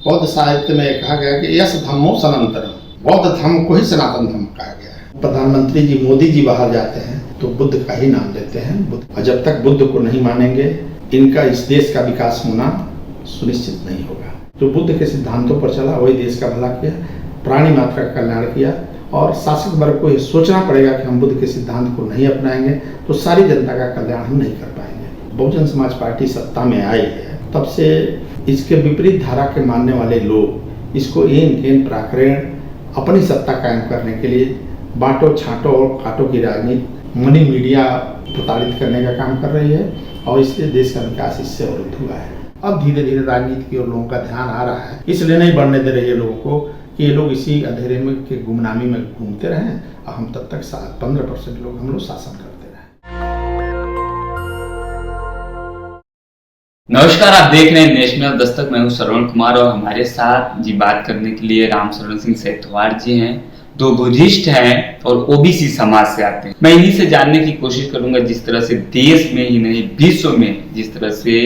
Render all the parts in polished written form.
बौद्ध साहित्य में कहा गया कि यस धम्मो सनातनम, बौद्ध धर्म को ही सनातन धर्म कहा गया है। प्रधानमंत्री जी मोदी जी बाहर जाते हैं तो बुद्ध का ही नाम लेते हैं। और जब तक बुद्ध को नहीं मानेंगे इनका इस देश का विकास होना सुनिश्चित नहीं होगा। जो बुद्ध के सिद्धांतों पर चला वही देश का भला किया, प्राणी मात्र का कल्याण किया। और शासक वर्ग को ये सोचना पड़ेगा कि हम बुद्ध के सिद्धांत को नहीं अपनाएंगे तो सारी जनता का कल्याण हम नहीं कर पाएंगे। बहुजन समाज पार्टी सत्ता में आई है तब से इसके विपरीत धारा के मानने वाले लोग इसको इन प्राकरण अपनी सत्ता कायम करने के लिए बांटो छांटो और काटो की राजनीति मनी मीडिया प्रताड़ित करने का काम कर रही है और इसलिए देश का विकास इससे अवरुद्ध हुआ है। अब धीरे धीरे राजनीति की ओर लोगों का ध्यान आ रहा है, इसलिए नहीं बढ़ने दे रही है लोगों को कि ये लोग इसी अंधेरे में के गुमनामी में घूमते रहें और हम तब तक 15% लोग हम लोग शासन करते रहें। नमस्कार, आप देख रहे हैं नेशनल दस्तक। मैं हूं श्रवण कुमार और हमारे साथ जी बात करने के लिए राम शरण सिंह सेतवार जी हैं, दो बुद्धिस्ट हैं और ओबीसी समाज से आते हैं। मैं इन्हीं से जानने की कोशिश करूंगा जिस तरह से देश में ही नहीं विश्व में जिस तरह से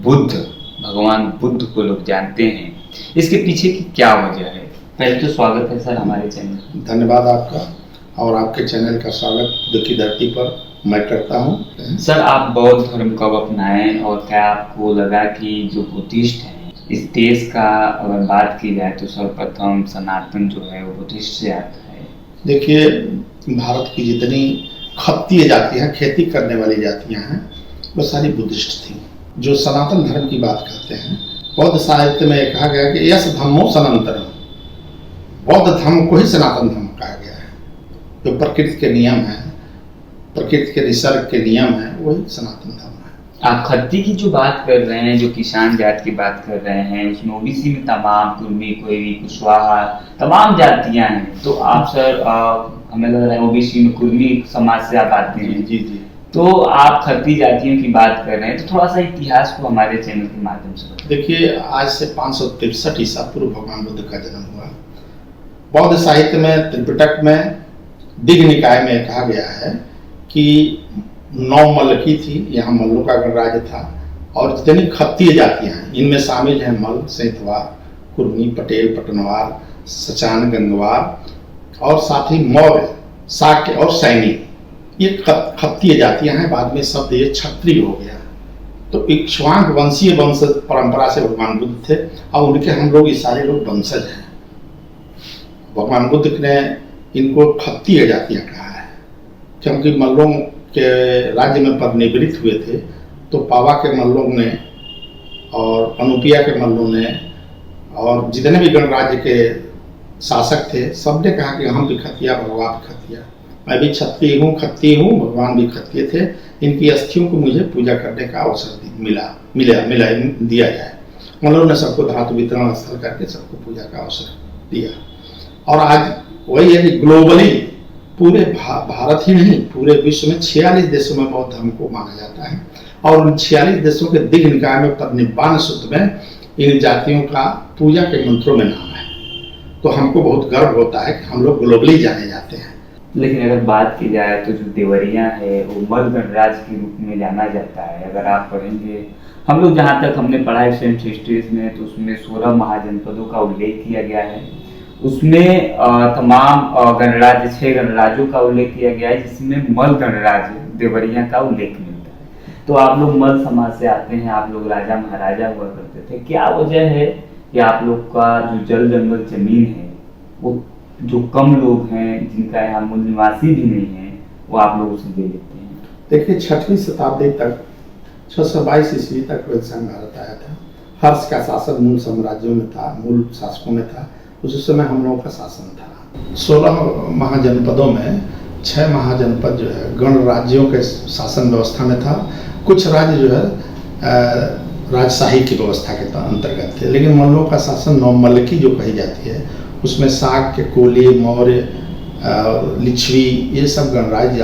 बुद्ध, भगवान बुद्ध को लोग जानते हैं, इसके पीछे की क्या वजह है। पहले तो स्वागत है सर हमारे चैनल। धन्यवाद आपका और आपके चैनल का स्वागत बुद्ध की धरती पर मैं करता हूँ। सर, आप बौद्ध धर्म कब अपनाएं और क्या आपको लगा कि जो बुद्धिस्ट हैं इस देश का अगर बात की जाए तो सर्वप्रथम सनातन जो है वो बुद्धिस्ट से आता है। देखिए, भारत की जितनी खत्तीय जातियां हैं, खेती करने वाली जातियां हैं, वो सारी बुद्धिस्ट थी। जो सनातन धर्म की बात करते हैं, बौद्ध साहित्य में कहा गया कि यस धम्मो सनातनम, बौद्ध धर्म को ही सनातन धर्म कहा गया है। जो प्रकृति के नियम है, प्रकृति के निसर्ग के नियम है, वही सनातन धर्म है। आप खत्ती की जो बात कर रहे हैं, जो किसान जात की बात कर रहे हैं, उसमें ओबीसी में तमाम कुर्मी, कोई कुशवाहा, तमाम जातियां हैं। तो आप सर हमें लग रहा है ओबीसी में कुर्मी समाज से आप आते हैं। जी जी। तो आप खत्ती जातियों की बात कर रहे हैं, तो थोड़ा सा इतिहास को हमारे चैनल के माध्यम से बताइए। देखिए, आज से 563 ईसा पूर्व भगवान बुद्ध का जन्म हुआ। बौद्ध साहित्य में त्रिपिटक में दिग् निकाय में कहा गया है कि 9 मल्ल की थी, यहाँ मल्लों का गणराज्य था और जितनी खत्तीय जातियां हैं इनमें शामिल हैं मल्ल, सेंथवार, कुर्मी, पटेल, पटनवार, सचान, गंगवार और साथ ही मौर्य, शाक्य और सैनी। ये खत्तीय जातियां हैं। बाद में शब्द ये क्षत्रिय हो गया। तो इक्ष्वाक वंशीय वंश परंपरा से भगवान बुद्ध थे और उनके हम लोग ये सारे लोग वंशज हैं। भगवान बुद्ध ने इनको खत्तीय जातियां कहा है क्योंकि मल्लों के राज्य में परिनिवृत्त हुए थे। तो पावा के मल्लों ने और अनुपिया के मल्लों ने और जितने भी गणराज्य के शासक थे सबने कहा कि हम भी खत्तिया, भगवान भी खत्तिया, मैं भी क्षत्रिय हूँ, खत्तिय हूँ, भगवान भी खत्तिय थे। इनकी अस्थियों को मुझे पूजा करने का अवसर मिला दिया जाए। मल्लों ने सबको धातु वितरण स्थल करके सबको पूजा का अवसर दिया। और आज वही है कि ग्लोबली पूरे भारत ही नहीं पूरे विश्व में 46 देशों में बौद्ध धर्म को माना जाता है और उन 46 देशों के दिग् निकाय में परिनिब्बाण सूत्र में इन जातियों का पूजा के मंत्रों में नाम है। तो हमको बहुत गर्व होता है कि हम लोग ग्लोबली जाने जाते हैं। लेकिन अगर बात की जाए तो जो देवरिया है वो मल्ल गणराज्य के रूप में जाना जाता है। अगर आप पढ़ेंगे, हम लोग जहाँ तक हमने पढ़ा है एंशिएंट हिस्ट्रीज में, तो उसमें 16 महाजनपदों का उल्लेख किया गया है। उसमें तमाम गणराज्य 6 गणराज्यों का उल्लेख किया गया है, जिसमें मल्ल गणराज्य देवरिया का उल्लेख मिलता है। तो आप लोग मल्ल समाज से आते हैं, आप लोग राजा महाराजा हुआ करते थे। क्या वजह है कि आप लोग का जो जल जंगल जमीन है, वो जो कम लोग हैं जिनका यहाँ मूल निवासी भी नहीं है, वो आप लोग उसे दे देते हैं? देखिए, 6वीं शताब्दी तक 622 ईस्वी तक वैशाख भारत आया था। हर्ष का शासन मूल साम्राज्यों में था, मूल शासकों में था। उस समय हम लोगों का शासन था। 16 महाजनपदों में 6 महाजनपद जो है गणराज्यों के शासन व्यवस्था में था। कुछ राज्य जो है राजशाही की व्यवस्था के अंतर्गत थे। लेकिन मल्लों का शासन 9 मल्ल की जो कही जाती है उसमें शाक्य, कोली, मौर्य, लिच्छवी, ये सब गणराज्य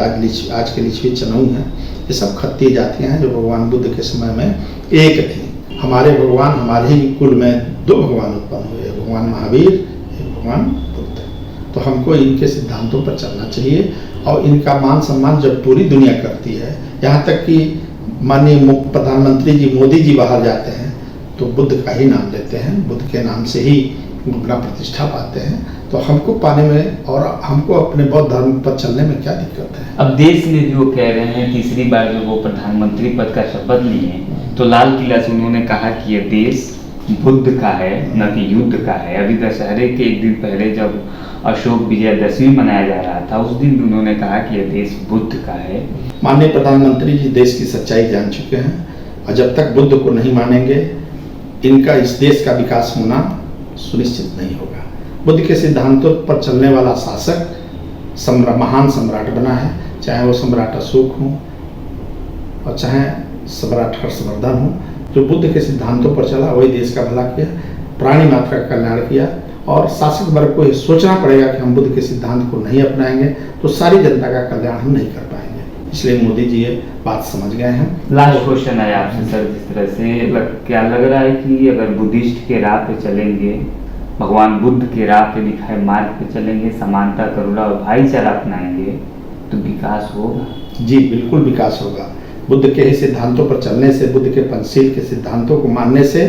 आज के लिच्छवी चनऊ हैं। ये सब खत्तीय जातियां हैं जो भगवान बुद्ध के समय में एक थी। हमारे भगवान, हमारे ही कुल में 2 भगवान उत्पन्न हुए, भगवान महावीर, भगवान बुद्ध। तो हमको इनके सिद्धांतों पर चलना चाहिए और इनका मान सम्मान जब पूरी दुनिया करती है, यहाँ तक कि माननीय प्रधानमंत्री जी मोदी जी बाहर जाते हैं तो बुद्ध का ही नाम लेते हैं, बुद्ध के नाम से ही अपना प्रतिष्ठा पाते हैं। तो हमको पाने में और हमको अपने बौद्ध धर्म पर चलने में क्या दिक्कत है। अब देश में जो कह रहे हैं तीसरी बार जो वो प्रधानमंत्री पद का शपथ लिए, तो लाल किला से उन्होंने कहा कि यह देश बुद्ध का है न कि युद्ध का है। अभी दशहरे के एक दिन पहले जब अशोक विजयदशमी मनाया जा रहा था, उस दिन उन्होंने कहा कि यह देश बुद्ध का है। माननीय प्रधानमंत्री जी देश की सच्चाई जान चुके हैं और जब तक बुद्ध को नहीं मानेंगे इनका इस देश का विकास होना सुनिश्चित नहीं होगा। बुद्ध के सिद्धांतों पर चलने वाला शासक महान सम्राट बना है, चाहे वो सम्राट अशोक हो और चाहे सम्राट हर्षवर्धन हो। जो बुद्ध के सिद्धांतों पर चला वही देश का भला किया, प्राणी मात्र का कल्याण किया। और शासक वर्ग को ये सोचना पड़ेगा कि हम बुद्ध के सिद्धांत को नहीं अपनाएंगे तो सारी जनता का कल्याण हम नहीं कर पाएंगे। इसलिए मोदी जी ये बात समझ गए हैं। लास्ट क्वेश्चन है आपसे सर, जिस तरह से क्या लग रहा है कि अगर बुद्धिस्ट के राह पे चलेंगे, भगवान बुद्ध के राह पे दिखाए मार्ग पे चलेंगे, समानता, करुणा और भाईचारा अपनाएंगे तो विकास होगा? जी बिल्कुल विकास होगा। बुद्ध के ही सिद्धांतों पर चलने से, बुद्ध के पंचशील के सिद्धांतों को मानने से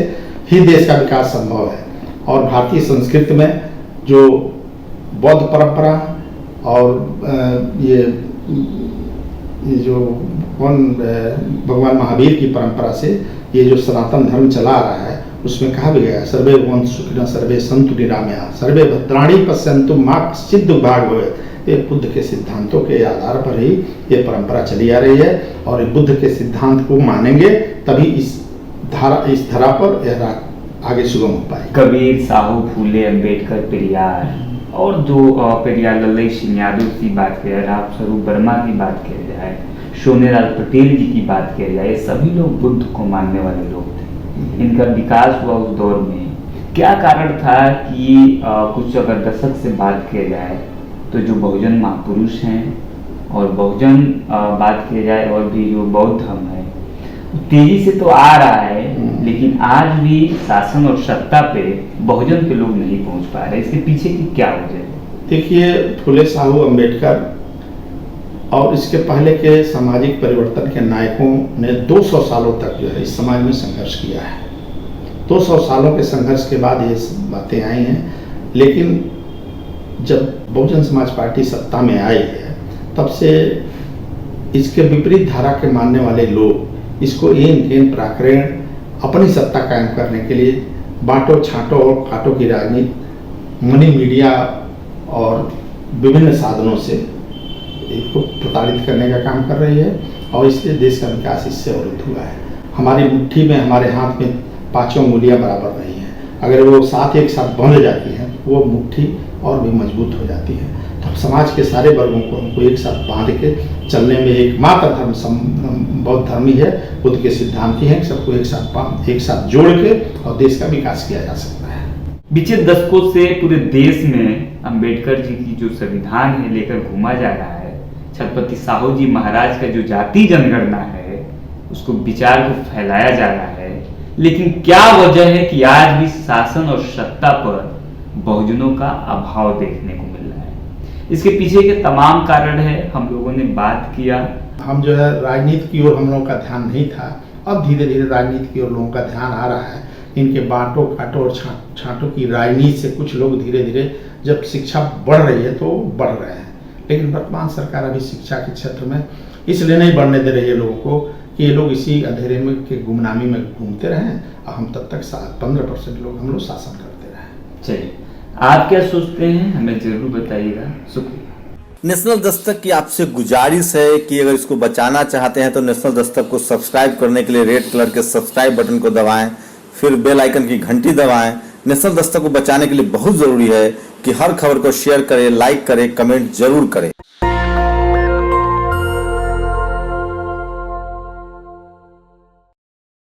ही देश का विकास संभव है। और भारतीय संस्कृति में जो बौद्ध परंपरा और ये जो भगवान महावीर की परंपरा से ये जो सनातन धर्म चला आ रहा है उसमें कहा भी गया सर्वे भवन्तु सुखिनः सर्वे सन्तु निरामयाः सर्वे भद्राणि पश्यन्तु मा कश्चित् दुर्भाग् भवेत्। ये बुद्ध के सिद्धांतों के आधार पर ही ये परंपरा चली आ रही है और बुद्ध के सिद्धांत को मानेंगे तभी इस धरा पर यह आगे सुगम हो पाए। कबीर, साहू, फूले, अम्बेडकर, पेरियार और जो पेरियार लल्लई सिंह यादव की बात करें, राम स्वरूप वर्मा की बात की जाए, सोनेलाल पटेल जी की बात की जाए, सभी लोग बुद्ध को मानने वाले लोग थे। इनका विकास हुआ उस दौर में। क्या कारण था कि कुछ अगर दशक से बात किया जाए तो जो बहुजन महापुरुष हैं और बहुजन बात किया जाए और भी जो बौद्ध धर्म है तेजी से तो आ रहा है, लेकिन आज भी शासन और सत्ता पे बहुजन के लोग नहीं पहुंच पा रहे। इसके पीछे की क्या वजह है? देखिए, फूले, साहू, अम्बेडकर और इसके पहले के सामाजिक परिवर्तन के नायकों ने 200 सालों तक जो है इस समाज में संघर्ष किया है। 200 सालों के संघर्ष के बाद ये बातें आई हैं। लेकिन जब बहुजन समाज पार्टी सत्ता में आई है तब से इसके विपरीत धारा के मानने वाले लोग इसको एन प्राकरण अपनी सत्ता कायम करने के लिए बांटो छांटो और काटो की राजनीति, मनी मीडिया और विभिन्न साधनों से इसको प्रताड़ित करने का काम कर रही है और इसलिए देश का विकास इससे अवरुद्ध हुआ है। हमारी मुट्ठी में, हमारे हाथ में पांचों उंगलियां बराबर नहीं है। अगर वो साथ एक साथ बंध जाती हैं वो मुट्ठी और भी मजबूत हो जाती है। तो समाज के सारे वर्गों को हमको एक साथ बांध के चलने में एकमात्र धर्म बौद्ध धर्म ही है, बुद्ध के सिद्धांत ही है। सबको एक साथ जोड़ के और देश का विकास किया जा सकता है। बीते दशकों से पूरे देश में अम्बेडकर जी की जो संविधान है लेकर घूमा जा रहा है। छत्रपति साहू जी महाराज का जो जाति जनगणना है उसको विचार को फैलाया जा रहा है। लेकिन क्या वजह है कि आज भी शासन और सत्ता पर बहुजनों का अभाव देखने को मिल रहा है? इसके पीछे के तमाम कारण है, हम लोगों ने बात किया। हम जो है राजनीति की ओर हम लोगों का ध्यान नहीं था, अब धीरे धीरे राजनीति की ओर लोगों का ध्यान आ रहा है। इनके बांटो काटो और छांटो की राजनीति से कुछ लोग धीरे धीरे जब शिक्षा बढ़ रही है तो बढ़ रहे हैं। लेकिन वर्तमान सरकार अभी शिक्षा के क्षेत्र में इसलिए नहीं बढ़ने दे रही है लोगों को कि ये लोग इसी अंधेरे में के गुमनामी में घूमते रहें और हम तब तक 15% लोग हम लोग शासन करते रहें। चलिए, आप क्या सोचते हैं हमें जरूर बताइएगा। शुक्रिया। नेशनल दस्तक की आपसे गुजारिश है कि अगर इसको बचाना चाहते हैं तो नेशनल दस्तक को सब्सक्राइब करने के लिए रेड कलर के सब्सक्राइब बटन को दबाएं, फिर बेल आइकन की घंटी दबाएं। नेशनल दस्तक को बचाने के लिए बहुत जरूरी है कि हर खबर को शेयर करें, लाइक करें, कमेंट जरूर करें।